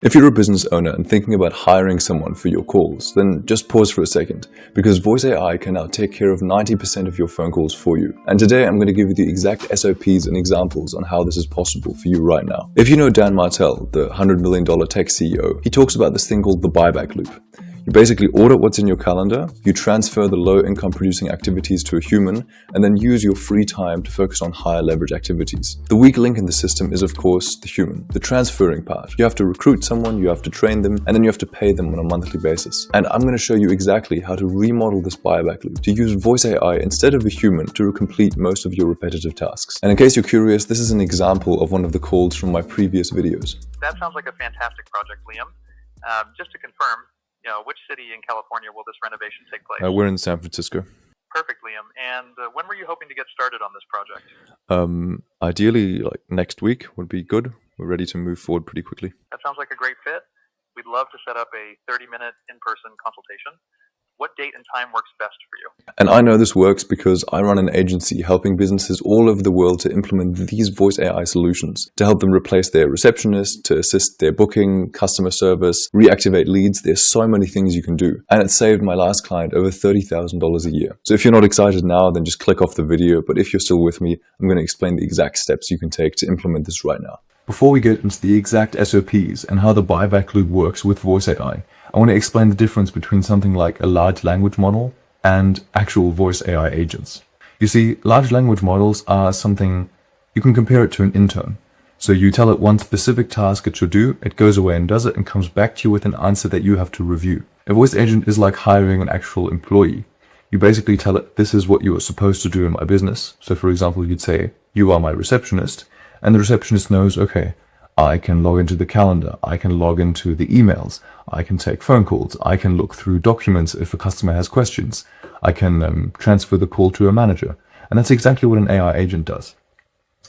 If you're a business owner and thinking about hiring someone for your calls, then just pause for a second, because Voice AI can now take care of 90% of your phone calls for you. And today I'm going to give you the exact SOPs and examples on how this is possible for you right now. If you know Dan Martell, the $100 million tech CEO, he talks about this thing called the buyback loop. You basically audit what's in your calendar, you transfer the low-income producing activities to a human, and then use your free time to focus on higher leverage activities. The weak link in the system is, of course, the human, the transferring part. You have to recruit someone, you have to train them, and then you have to pay them on a monthly basis. And I'm going to show you exactly how to remodel this buyback loop to use Voice AI instead of a human to complete most of your repetitive tasks. And in case you're curious, this is an example of one of the calls from my previous videos. That sounds like a fantastic project, Liam. Just to confirm, which city in California will this renovation take place? We're in San Francisco. Perfect, Liam. And when were you hoping to get started on this project? Ideally, like next week would be good. We're ready to move forward pretty quickly. That sounds like a great fit. We'd love to set up a 30-minute in-person consultation. What date and time works best for you? And I know this works because I run an agency helping businesses all over the world to implement these voice AI solutions to help them replace their receptionist, to assist their booking, customer service, reactivate leads. There's so many things you can do. And it saved my last client over $30,000 a year. So if you're not excited now, then just click off the video. But if you're still with me, I'm going to explain the exact steps you can take to implement this right now. Before we get into the exact SOPs and how the buyback loop works with Voice AI, I want to explain the difference between something like a large language model and actual voice AI agents. You see, large language models are something, you can compare it to an intern. So you tell it one specific task it should do, it goes away and does it and comes back to you with an answer that you have to review. A voice agent is like hiring an actual employee. You basically tell it, this is what you are supposed to do in my business. So for example, you'd say, you are my receptionist, and the receptionist knows, okay, I can log into the calendar, I can log into the emails, I can take phone calls, I can look through documents if a customer has questions, I can transfer the call to a manager. And that's exactly what an AI agent does.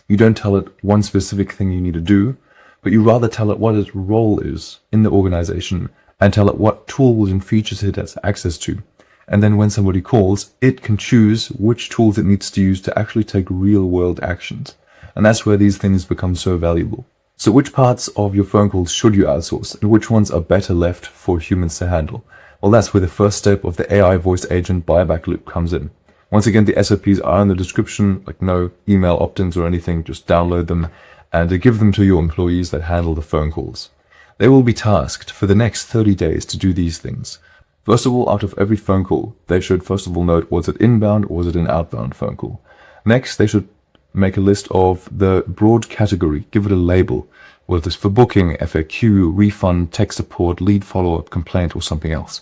You don't tell it one specific thing you need to do, but you rather tell it what its role is in the organization and tell it what tools and features it has access to. And then when somebody calls, it can choose which tools it needs to use to actually take real-world actions. And that's where these things become so valuable. So which parts of your phone calls should you outsource and which ones are better left for humans to handle? Well, that's where the first step of the AI voice agent buyback loop comes in. Once again, the SOPs are in the description, like no email opt-ins or anything, just download them and give them to your employees that handle the phone calls. They will be tasked for the next 30 days to do these things. First of all, out of every phone call, they should first of all note, was it inbound or was it an outbound phone call? Next, they should make a list of the broad category, give it a label, whether it's for booking, FAQ, refund, tech support, lead follow-up, complaint, or something else.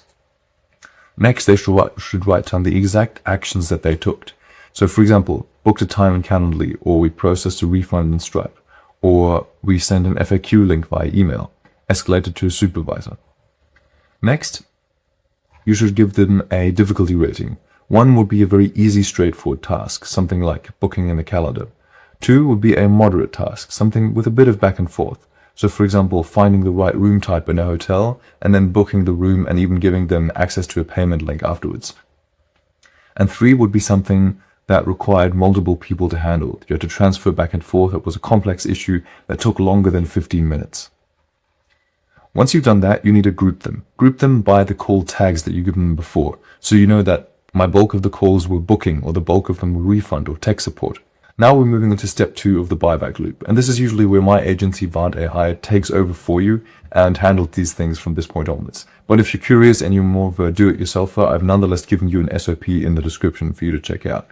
Next, they should write down the exact actions that they took. So for example, booked a time in Calendly, or we processed a refund in Stripe, or we send an FAQ link via email, escalated to a supervisor. Next, you should give them a difficulty rating. 1 would be a very easy, straightforward task, something like booking in the calendar. 2 would be a moderate task, something with a bit of back and forth. So for example, finding the right room type in a hotel and then booking the room and even giving them access to a payment link afterwards. And 3 would be something that required multiple people to handle. You had to transfer back and forth. It was a complex issue that took longer than 15 minutes. Once you've done that, you need to group them. Group them by the call tags that you give them before. So you know that my bulk of the calls were booking, or the bulk of them were refund or tech support. Now we're moving on to step 2 of the buyback loop. And this is usually where my agency, Vant AI, takes over for you and handles these things from this point onwards. But if you're curious and you're more of a do-it-yourselfer, I've nonetheless given you an SOP in the description for you to check out.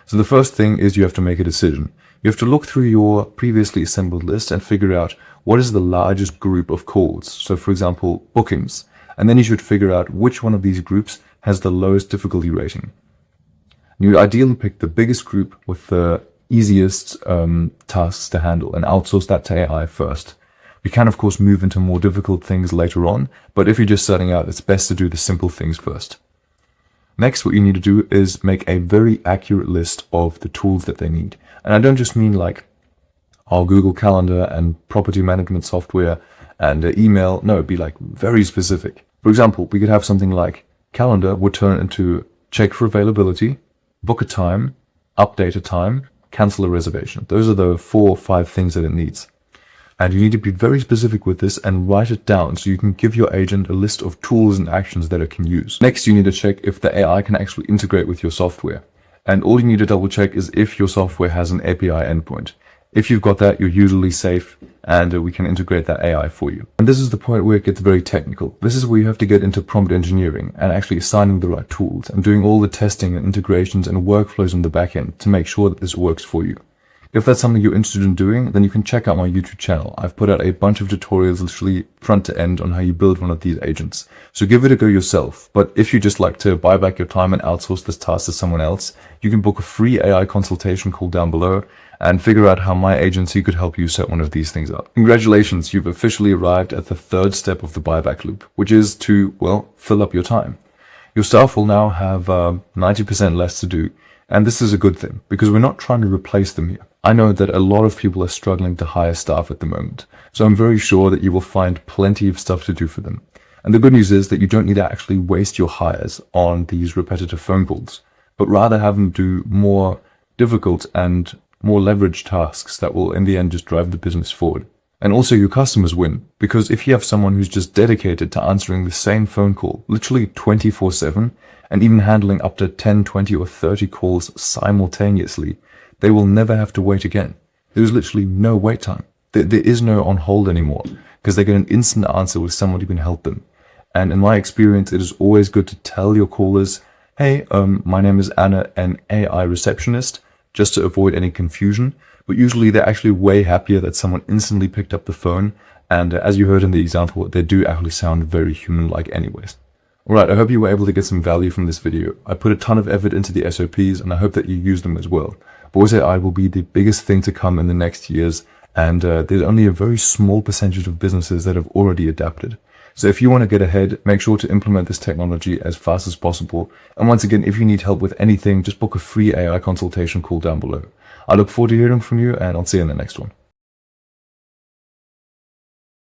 So the first thing is you have to make a decision. You have to look through your previously assembled list and figure out what is the largest group of calls. So for example, bookings. And then you should figure out which one of these groups has the lowest difficulty rating. You ideally pick the biggest group with the easiest tasks to handle and outsource that to AI first. You can of course move into more difficult things later on, but if you're just starting out, it's best to do the simple things first. Next, what you need to do is make a very accurate list of the tools that they need. And I don't just mean like our Google Calendar and property management software and email. No, it'd be like very specific. For example, we could have something like Calendar would turn into check for availability, book a time, update a time, cancel a reservation. Those are the 4 or 5 things that it needs. And you need to be very specific with this and write it down so you can give your agent a list of tools and actions that it can use. Next, you need to check if the AI can actually integrate with your software. And all you need to double check is if your software has an API endpoint. If you've got that, you're usually safe, and we can integrate that AI for you. And this is the point where it gets very technical. This is where you have to get into prompt engineering and actually assigning the right tools and doing all the testing and integrations and workflows on the back end to make sure that this works for you. If that's something you're interested in doing, then you can check out my YouTube channel. I've put out a bunch of tutorials literally front to end on how you build one of these agents. So give it a go yourself. But if you just like to buy back your time and outsource this task to someone else, you can book a free AI consultation call down below and figure out how my agency could help you set one of these things up. Congratulations, you've officially arrived at the third step of the buyback loop, which is to, well, fill up your time. Your staff will now have 90% less to do. And this is a good thing, because we're not trying to replace them here. I know that a lot of people are struggling to hire staff at the moment, so I'm very sure that you will find plenty of stuff to do for them. And the good news is that you don't need to actually waste your hires on these repetitive phone calls, but rather have them do more difficult and more leveraged tasks that will in the end just drive the business forward. And also your customers win, because if you have someone who's just dedicated to answering the same phone call, literally 24/7, and even handling up to 10, 20, or 30 calls simultaneously, they will never have to wait again. There's literally no wait time. There is no on hold anymore, because they get an instant answer with someone who can help them. And in my experience, it is always good to tell your callers, hey, my name is Anna, an AI receptionist, just to avoid any confusion. But usually they're actually way happier that someone instantly picked up the phone. And as you heard in the example, they do actually sound very human-like anyways. Alright, I hope you were able to get some value from this video. I put a ton of effort into the SOPs and I hope that you use them as well. Voice AI will be the biggest thing to come in the next years, and there's only a very small percentage of businesses that have already adapted. So if you want to get ahead, make sure to implement this technology as fast as possible. And once again, if you need help with anything, just book a free AI consultation call down below. I look forward to hearing from you, and I'll see you in the next one.